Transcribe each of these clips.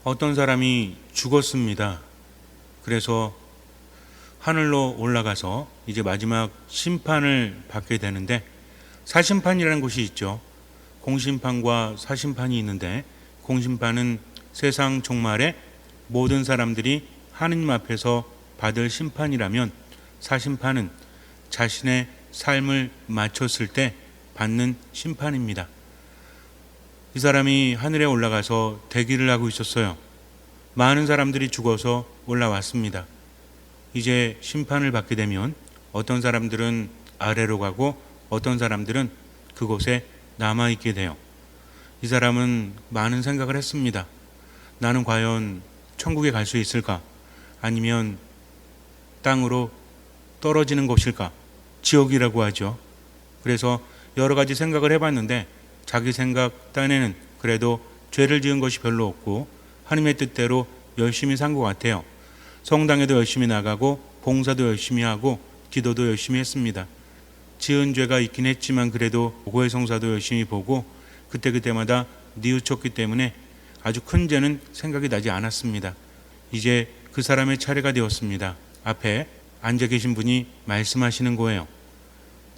어떤 사람이 죽었습니다. 그래서 하늘로 올라가서 이제 마지막 심판을 받게 되는데, 사심판이라는 곳이 있죠. 공심판과 사심판이 있는데, 공심판은 세상 종말에 모든 사람들이 하느님 앞에서 받을 심판이라면, 사심판은 자신의 삶을 마쳤을 때 받는 심판입니다. 이 사람이 하늘에 올라가서 대기를 하고 있었어요. 많은 사람들이 죽어서 올라왔습니다. 이제 심판을 받게 되면 어떤 사람들은 아래로 가고 어떤 사람들은 그곳에 남아있게 돼요. 이 사람은 많은 생각을 했습니다. 나는 과연 천국에 갈 수 있을까? 아니면 땅으로 떨어지는 곳일까? 지옥이라고 하죠. 그래서 여러 가지 생각을 해봤는데, 자기 생각 딴에는 그래도 죄를 지은 것이 별로 없고 하나님의 뜻대로 열심히 산 것 같아요. 성당에도 열심히 나가고 봉사도 열심히 하고 기도도 열심히 했습니다. 지은 죄가 있긴 했지만 그래도 고해 성사도 열심히 보고 그때마다 뉘우쳤기 때문에 아주 큰 죄는 생각이 나지 않았습니다. 이제 그 사람의 차례가 되었습니다. 앞에 앉아 계신 분이 말씀하시는 거예요.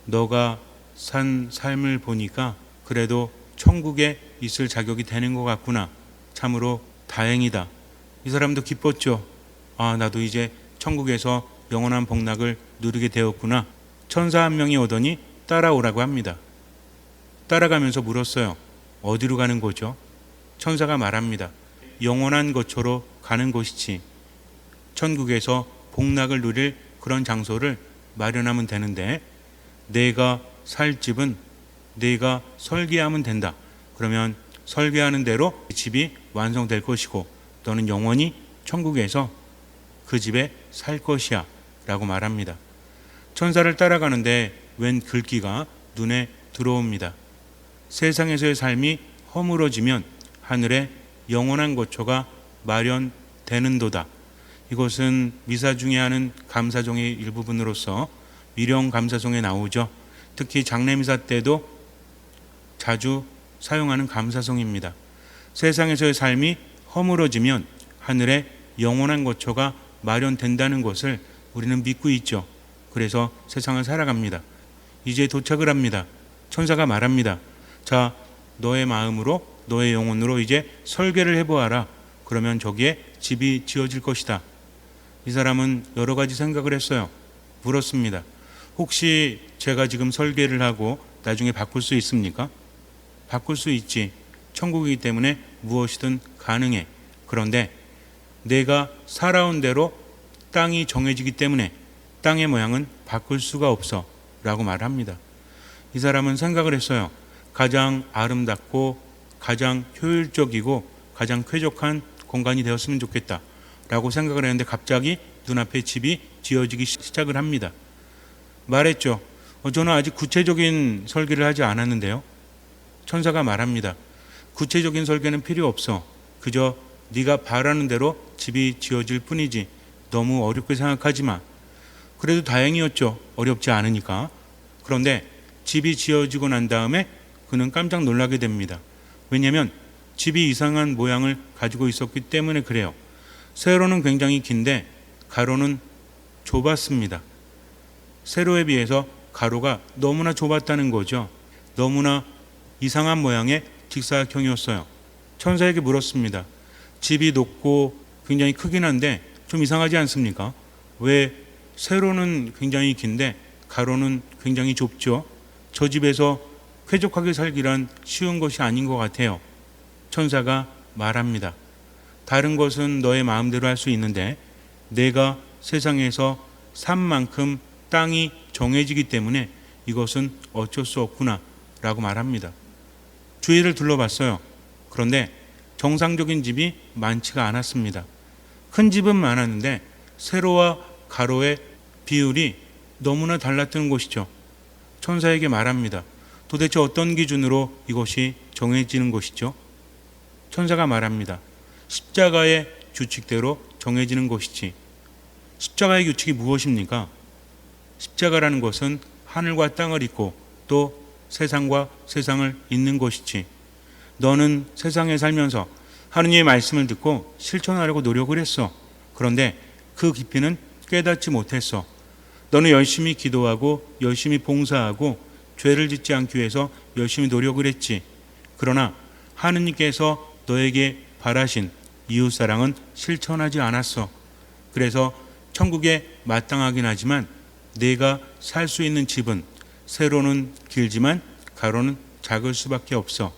너가 산 삶을 보니까 그래도 천국에 있을 자격이 되는 것 같구나. 참으로 다행이다. 이 사람도 기뻤죠. 아, 나도 이제 천국에서 영원한 복락을 누리게 되었구나. 천사 한 명이 오더니 따라오라고 합니다. 따라가면서 물었어요. 어디로 가는 거죠? 천사가 말합니다. 영원한 거처로 가는 곳이지. 천국에서 복락을 누릴 그런 장소를 마련하면 되는데, 내가 살 집은 네가 설계하면 된다. 그러면 설계하는 대로 집이 완성될 것이고 너는 영원히 천국에서 그 집에 살 것이야 라고 말합니다. 천사를 따라가는데 웬 글귀가 눈에 들어옵니다. 세상에서의 삶이 허물어지면 하늘에 영원한 거처가 마련되는도다. 이것은 미사 중에 하는 감사종의 일부분으로서 미령 감사송에 나오죠. 특히 장례미사 때도 자주 사용하는 감사송입니다. 세상에서의 삶이 허물어지면 하늘에 영원한 거처가 마련된다는 것을 우리는 믿고 있죠. 그래서 세상을 살아갑니다. 이제 도착을 합니다. 천사가 말합니다. 자, 너의 마음으로 너의 영혼으로 이제 설계를 해보아라. 그러면 저기에 집이 지어질 것이다. 이 사람은 여러 가지 생각을 했어요. 물었습니다. 혹시 제가 지금 설계를 하고 나중에 바꿀 수 있습니까? 바꿀 수 있지. 천국이기 때문에 무엇이든 가능해. 그런데 내가 살아온 대로 땅이 정해지기 때문에 땅의 모양은 바꿀 수가 없어 라고 말합니다. 이 사람은 생각을 했어요. 가장 아름답고 가장 효율적이고 가장 쾌적한 공간이 되었으면 좋겠다 라고 생각을 했는데, 갑자기 눈앞에 집이 지어지기 시작을 합니다. 말했죠. 저는 아직 구체적인 설계를 하지 않았는데요. 천사가 말합니다. 구체적인 설계는 필요 없어. 그저 네가 바라는 대로 집이 지어질 뿐이지. 너무 어렵게 생각하지 마. 그래도 다행이었죠. 어렵지 않으니까. 그런데 집이 지어지고 난 다음에 그는 깜짝 놀라게 됩니다. 왜냐하면 집이 이상한 모양을 가지고 있었기 때문에 그래요. 세로는 굉장히 긴데 가로는 좁았습니다. 세로에 비해서 가로가 너무나 좁았다는 거죠. 너무나 이상한 모양의 직사각형이었어요. 천사에게 물었습니다. 집이 높고 굉장히 크긴 한데 좀 이상하지 않습니까? 왜 세로는 굉장히 긴데 가로는 굉장히 좁죠? 저 집에서 쾌적하게 살기란 쉬운 것이 아닌 것 같아요. 천사가 말합니다. 다른 것은 너의 마음대로 할 수 있는데 내가 세상에서 산 만큼 땅이 정해지기 때문에 이것은 어쩔 수 없구나 라고 말합니다. 주위를 둘러봤어요. 그런데 정상적인 집이 많지가 않았습니다. 큰 집은 많았는데 세로와 가로의 비율이 너무나 달랐던 곳이죠. 천사에게 말합니다. 도대체 어떤 기준으로 이것이 정해지는 것이죠? 천사가 말합니다. 십자가의 규칙대로 정해지는 것이지. 십자가의 규칙이 무엇입니까? 십자가라는 것은 하늘과 땅을 잇고 또 세상과 세상을 잇는 것이지. 너는 세상에 살면서 하느님의 말씀을 듣고 실천하려고 노력을 했어. 그런데 그 깊이는 깨닫지 못했어. 너는 열심히 기도하고 열심히 봉사하고 죄를 짓지 않기 위해서 열심히 노력을 했지. 그러나 하느님께서 너에게 바라신 이웃사랑은 실천하지 않았어. 그래서 천국에 마땅하긴 하지만 내가 살 수 있는 집은 세로는 길지만 가로는 작을 수밖에 없어.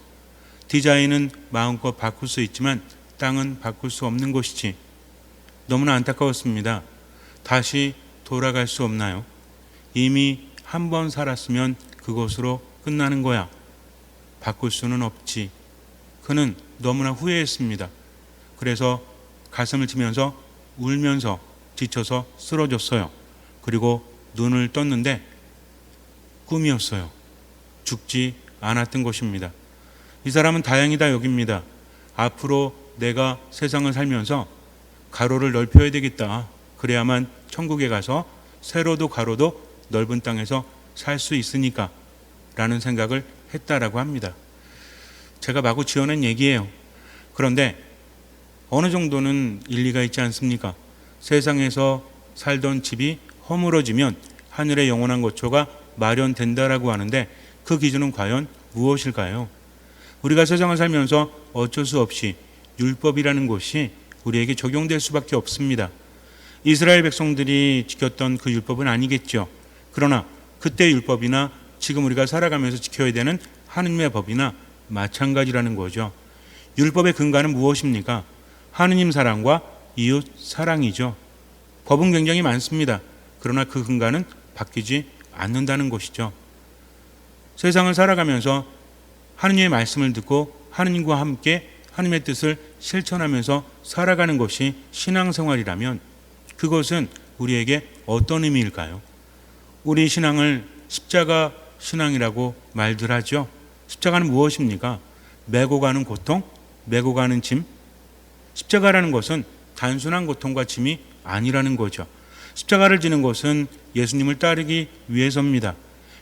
디자인은 마음껏 바꿀 수 있지만 땅은 바꿀 수 없는 곳이지. 너무나 안타까웠습니다. 다시 돌아갈 수 없나요? 이미 한 번 살았으면 그것으로 끝나는 거야. 바꿀 수는 없지. 그는 너무나 후회했습니다. 그래서 가슴을 치면서 울면서 지쳐서 쓰러졌어요. 그리고 눈을 떴는데 꿈이었어요. 죽지 않았던 것입니다. 이 사람은 다행이다 여깁니다. 앞으로 내가 세상을 살면서 가로를 넓혀야 되겠다. 그래야만 천국에 가서 세로도 가로도 넓은 땅에서 살 수 있으니까 라는 생각을 했다라고 합니다. 제가 마구 지어낸 얘기예요. 그런데 어느 정도는 일리가 있지 않습니까? 세상에서 살던 집이 허물어지면 하늘의 영원한 거처가 마련된다라고 하는데 그 기준은 과연 무엇일까요? 우리가 세상을 살면서 어쩔 수 없이 율법이라는 것이 우리에게 적용될 수밖에 없습니다. 이스라엘 백성들이 지켰던 그 율법은 아니겠죠. 그러나 그때 율법이나 지금 우리가 살아가면서 지켜야 되는 하느님의 법이나 마찬가지라는 거죠. 율법의 근간은 무엇입니까? 하느님 사랑과 이웃 사랑이죠. 법은 굉장히 많습니다. 그러나 그 근간은 바뀌지 않는다는 것이죠. 세상을 살아가면서 하느님의 말씀을 듣고 하느님과 함께 하느님의 뜻을 실천하면서 살아가는 것이 신앙생활이라면 그것은 우리에게 어떤 의미일까요? 우리 신앙을 십자가 신앙이라고 말들 하죠. 십자가는 무엇입니까? 메고 가는 고통, 메고 가는 짐. 십자가라는 것은 단순한 고통과 짐이 아니라는 거죠. 십자가를 지는 것은 예수님을 따르기 위해서입니다.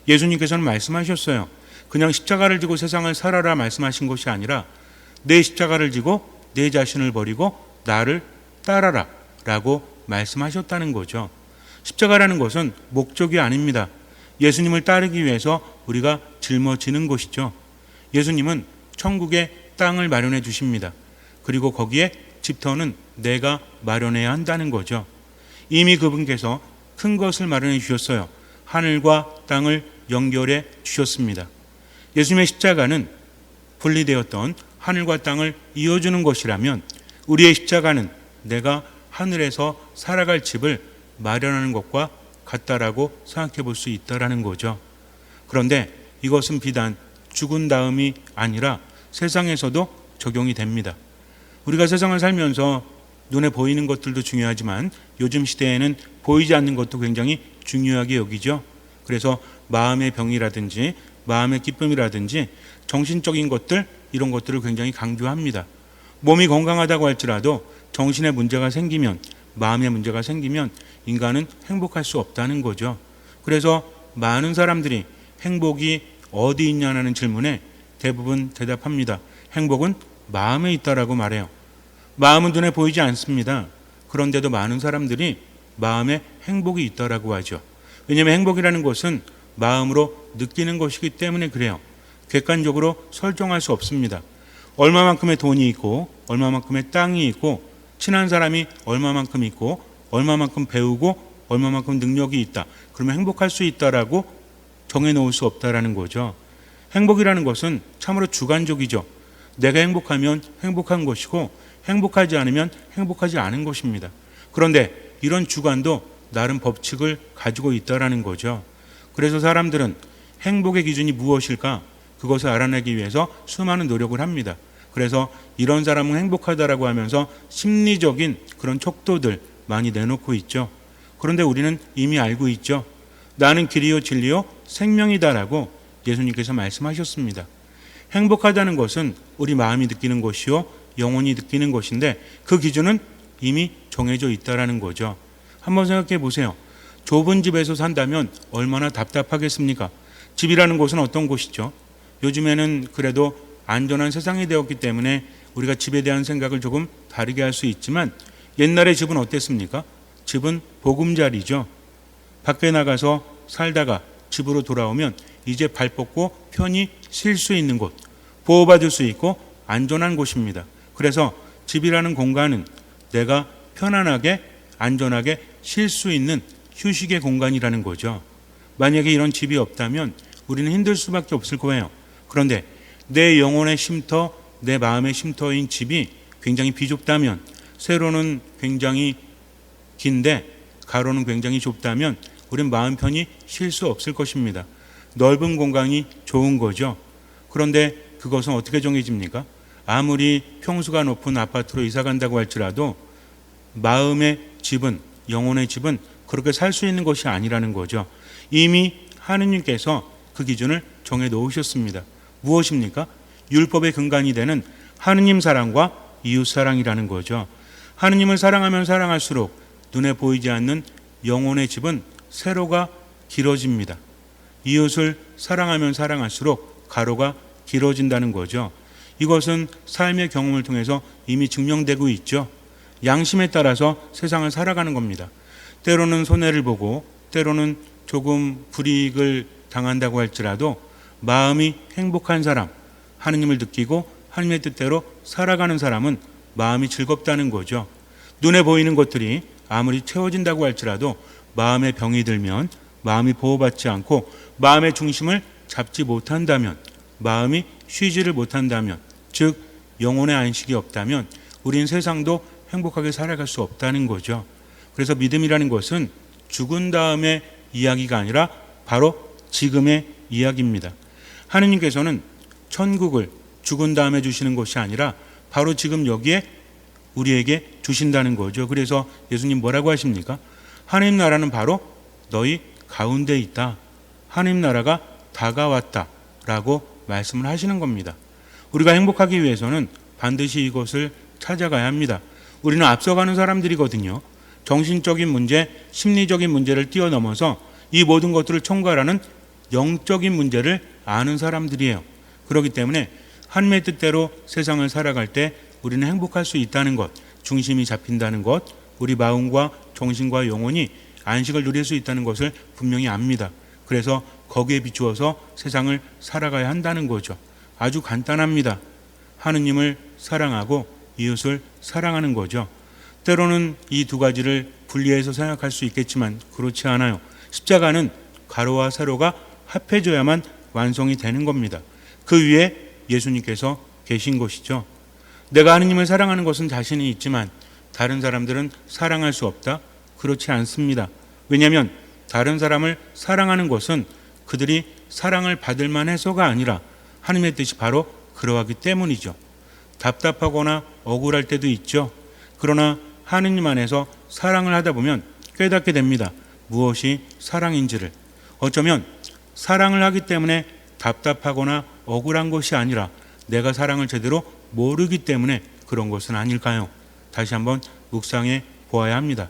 예수님께서는 말씀하셨어요. 그냥 십자가를 지고 세상을 살아라 말씀하신 것이 아니라 내 십자가를 지고 내 자신을 버리고 나를 따라라 라고 말씀하셨다는 거죠. 십자가라는 것은 목적이 아닙니다. 예수님을 따르기 위해서 우리가 짊어지는 것이죠. 예수님은 천국에 땅을 마련해 주십니다. 그리고 거기에 집터는 내가 마련해야 한다는 거죠. 이미 그분께서 큰 것을 마련해 주셨어요. 하늘과 땅을 연결해 주셨습니다. 예수님의 십자가는 분리되었던 하늘과 땅을 이어주는 것이라면 우리의 십자가는 내가 하늘에서 살아갈 집을 마련하는 것과 같다라고 생각해 볼 수 있다라는 거죠. 그런데 이것은 비단 죽은 다음이 아니라 세상에서도 적용이 됩니다. 우리가 세상을 살면서 눈에 보이는 것들도 중요하지만 요즘 시대에는 보이지 않는 것도 굉장히 중요하게 여기죠. 그래서 마음의 병이라든지 마음의 기쁨이라든지 정신적인 것들 이런 것들을 굉장히 강조합니다. 몸이 건강하다고 할지라도 정신에 문제가 생기면 마음에 문제가 생기면 인간은 행복할 수 없다는 거죠. 그래서 많은 사람들이 행복이 어디 있냐는 질문에 대부분 대답합니다. 행복은 마음에 있다라고 말해요. 마음은 눈에 보이지 않습니다. 그런데도 많은 사람들이 마음에 행복이 있다라고 하죠. 왜냐하면 행복이라는 것은 마음으로 느끼는 것이기 때문에 그래요. 객관적으로 설정할 수 없습니다. 얼마만큼의 돈이 있고 얼마만큼의 땅이 있고 친한 사람이 얼마만큼 있고 얼마만큼 배우고 얼마만큼 능력이 있다. 그러면 행복할 수 있다라고 정해놓을 수 없다라는 거죠. 행복이라는 것은 참으로 주관적이죠. 내가 행복하면 행복한 것이고 행복하지 않으면 행복하지 않은 것입니다. 그런데 이런 주관도 나름 법칙을 가지고 있다라는 거죠. 그래서 사람들은 행복의 기준이 무엇일까? 그것을 알아내기 위해서 수많은 노력을 합니다. 그래서 이런 사람은 행복하다라고 하면서 심리적인 그런 척도들 많이 내놓고 있죠. 그런데 우리는 이미 알고 있죠. 나는 길이요 진리요 생명이다라고 예수님께서 말씀하셨습니다. 행복하다는 것은 우리 마음이 느끼는 것이요 영혼이 느끼는 것인데 그 기준은 이미 정해져 있다라는 거죠. 한번 생각해 보세요. 좁은 집에서 산다면 얼마나 답답하겠습니까? 집이라는 곳은 어떤 곳이죠? 요즘에는 그래도 안전한 세상이 되었기 때문에 우리가 집에 대한 생각을 조금 다르게 할 수 있지만 옛날에 집은 어땠습니까? 집은 보금자리죠. 밖에 나가서 살다가 집으로 돌아오면 이제 발 뻗고 편히 쉴 수 있는 곳, 보호받을 수 있고 안전한 곳입니다. 그래서 집이라는 공간은 내가 편안하게 안전하게 쉴 수 있는 휴식의 공간이라는 거죠. 만약에 이런 집이 없다면 우리는 힘들 수밖에 없을 거예요. 그런데 내 영혼의 쉼터, 내 마음의 쉼터인 집이 굉장히 비좁다면, 세로는 굉장히 긴데 가로는 굉장히 좁다면 우리는 마음 편히 쉴 수 없을 것입니다. 넓은 공간이 좋은 거죠. 그런데 그것은 어떻게 정해집니까? 아무리 평수가 높은 아파트로 이사 간다고 할지라도 마음의 집은, 영혼의 집은 그렇게 살 수 있는 것이 아니라는 거죠. 이미 하느님께서 그 기준을 정해 놓으셨습니다. 무엇입니까? 율법의 근간이 되는 하느님 사랑과 이웃 사랑이라는 거죠. 하느님을 사랑하면 사랑할수록 눈에 보이지 않는 영혼의 집은 세로가 길어집니다. 이웃을 사랑하면 사랑할수록 가로가 길어진다는 거죠. 이것은 삶의 경험을 통해서 이미 증명되고 있죠. 양심에 따라서 세상을 살아가는 겁니다. 때로는 손해를 보고 때로는 조금 불이익을 당한다고 할지라도 마음이 행복한 사람, 하느님을 느끼고 하느님의 뜻대로 살아가는 사람은 마음이 즐겁다는 거죠. 눈에 보이는 것들이 아무리 채워진다고 할지라도 마음에 병이 들면, 마음이 보호받지 않고 마음의 중심을 잡지 못한다면, 마음이 쉬지를 못한다면, 즉 영혼의 안식이 없다면 우린 세상도 행복하게 살아갈 수 없다는 거죠. 그래서 믿음이라는 것은 죽은 다음의 이야기가 아니라 바로 지금의 이야기입니다. 하느님께서는 천국을 죽은 다음에 주시는 것이 아니라 바로 지금 여기에 우리에게 주신다는 거죠. 그래서 예수님 뭐라고 하십니까? 하느님 나라는 바로 너희 가운데 있다. 하느님 나라가 다가왔다 라고 말씀을 하시는 겁니다. 우리가 행복하기 위해서는 반드시 이것을 찾아가야 합니다. 우리는 앞서가는 사람들이거든요. 정신적인 문제, 심리적인 문제를 뛰어넘어서 이 모든 것들을 총괄하는 영적인 문제를 아는 사람들이에요. 그렇기 때문에 하느님의 뜻대로 세상을 살아갈 때 우리는 행복할 수 있다는 것, 중심이 잡힌다는 것, 우리 마음과 정신과 영혼이 안식을 누릴 수 있다는 것을 분명히 압니다. 그래서 거기에 비추어서 세상을 살아가야 한다는 거죠. 아주 간단합니다. 하느님을 사랑하고 이웃을 사랑하는 거죠. 때로는 이 두 가지를 분리해서 생각할 수 있겠지만 그렇지 않아요. 십자가는 가로와 세로가 합해져야만 완성이 되는 겁니다. 그 위에 예수님께서 계신 것이죠. 내가 하느님을 사랑하는 것은 자신이 있지만 다른 사람들은 사랑할 수 없다? 그렇지 않습니다. 왜냐하면 다른 사람을 사랑하는 것은 그들이 사랑을 받을 만해서가 아니라 하느님의 뜻이 바로 그러하기 때문이죠. 답답하거나 억울할 때도 있죠. 그러나 하느님 안에서 사랑을 하다 보면 깨닫게 됩니다. 무엇이 사랑인지를. 어쩌면 사랑을 하기 때문에 답답하거나 억울한 것이 아니라 내가 사랑을 제대로 모르기 때문에 그런 것은 아닐까요? 다시 한번 묵상해 보아야 합니다.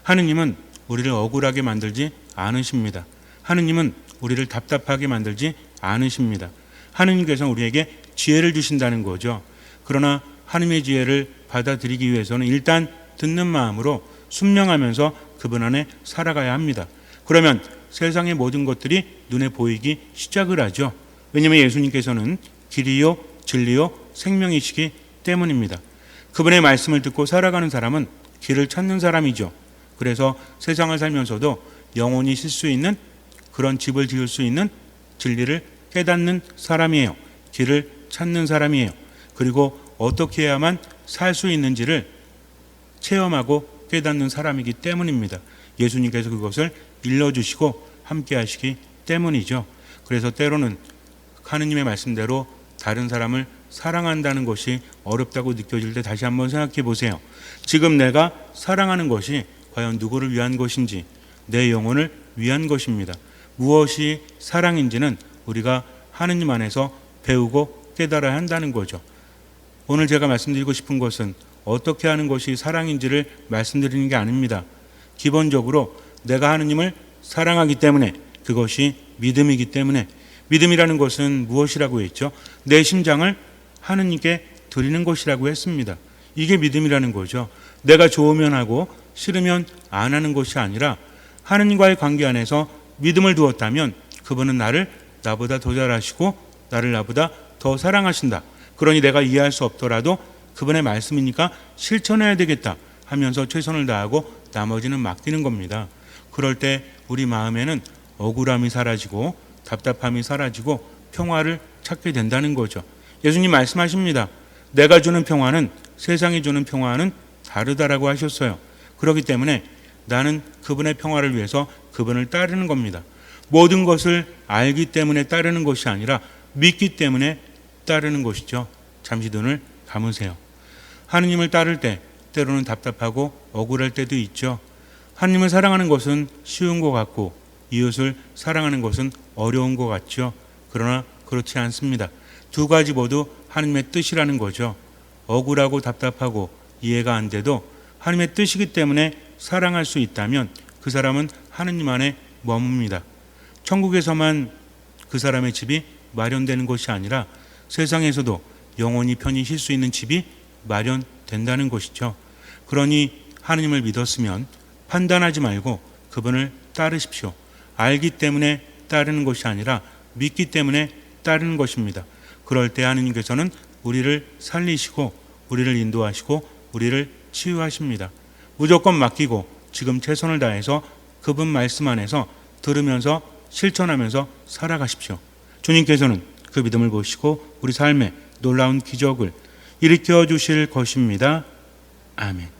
하느님은 우리를 억울하게 만들지 않으십니다. 하느님은 우리를 답답하게 만들지 않으십니다. 하느님께서는 우리에게 지혜를 주신다는 거죠. 그러나 하느님의 지혜를 받아들이기 위해서는 일단 듣는 마음으로 순명하면서 그분 안에 살아가야 합니다. 그러면 세상의 모든 것들이 눈에 보이기 시작을 하죠. 왜냐하면 예수님께서는 길이요 진리요 생명이시기 때문입니다. 그분의 말씀을 듣고 살아가는 사람은 길을 찾는 사람이죠. 그래서 세상을 살면서도 영원히 쉴 수 있는 그런 집을 지을 수 있는 진리를 깨닫는 사람이에요. 길을 찾는 사람이에요. 그리고 어떻게 해야만 살 수 있는지를 체험하고 깨닫는 사람이기 때문입니다. 예수님께서 그것을 일러주시고 함께 하시기 때문이죠. 그래서 때로는 하느님의 말씀대로 다른 사람을 사랑한다는 것이 어렵다고 느껴질 때 다시 한번 생각해 보세요. 지금 내가 사랑하는 것이 과연 누구를 위한 것인지, 내 영혼을 위한 것입니다. 무엇이 사랑인지는 우리가 하느님 안에서 배우고 깨달아야 한다는 거죠. 오늘 제가 말씀드리고 싶은 것은 어떻게 하는 것이 사랑인지를 말씀드리는 게 아닙니다. 기본적으로 내가 하느님을 사랑하기 때문에, 그것이 믿음이기 때문에, 믿음이라는 것은 무엇이라고 했죠? 내 심장을 하느님께 드리는 것이라고 했습니다. 이게 믿음이라는 거죠. 내가 좋으면 하고 싫으면 안 하는 것이 아니라 하느님과의 관계 안에서 믿음을 두었다면 그분은 나를 나보다 더 잘하시고 나를 나보다 더 사랑하신다. 그러니 내가 이해할 수 없더라도 그분의 말씀이니까 실천해야 되겠다 하면서 최선을 다하고 나머지는 맡기는 겁니다. 그럴 때 우리 마음에는 억울함이 사라지고 답답함이 사라지고 평화를 찾게 된다는 거죠. 예수님 말씀하십니다. 내가 주는 평화는 세상이 주는 평화는 다르다라고 하셨어요. 그렇기 때문에 나는 그분의 평화를 위해서 그분을 따르는 겁니다. 모든 것을 알기 때문에 따르는 것이 아니라 믿기 때문에 따르는 것이죠. 잠시 눈을 감으세요. 하느님을 따를 때 때로는 답답하고 억울할 때도 있죠. 하느님을 사랑하는 것은 쉬운 것 같고 이웃을 사랑하는 것은 어려운 것 같죠. 그러나 그렇지 않습니다. 두 가지 모두 하느님의 뜻이라는 거죠. 억울하고 답답하고 이해가 안 돼도 하느님의 뜻이기 때문에 사랑할 수 있다면 그 사람은 하느님 안에 머뭅니다. 천국에서만 그 사람의 집이 마련되는 것이 아니라 세상에서도 영원히 편히 쉴 수 있는 집이 마련된다는 것이죠. 그러니 하느님을 믿었으면 판단하지 말고 그분을 따르십시오. 알기 때문에 따르는 것이 아니라 믿기 때문에 따르는 것입니다. 그럴 때 하느님께서는 우리를 살리시고 우리를 인도하시고 우리를 치유하십니다. 무조건 맡기고 지금 최선을 다해서 그분 말씀 안에서 들으면서 실천하면서 살아가십시오. 주님께서는 그 믿음을 보시고 우리 삶에 놀라운 기적을 일으켜 주실 것입니다. 아멘.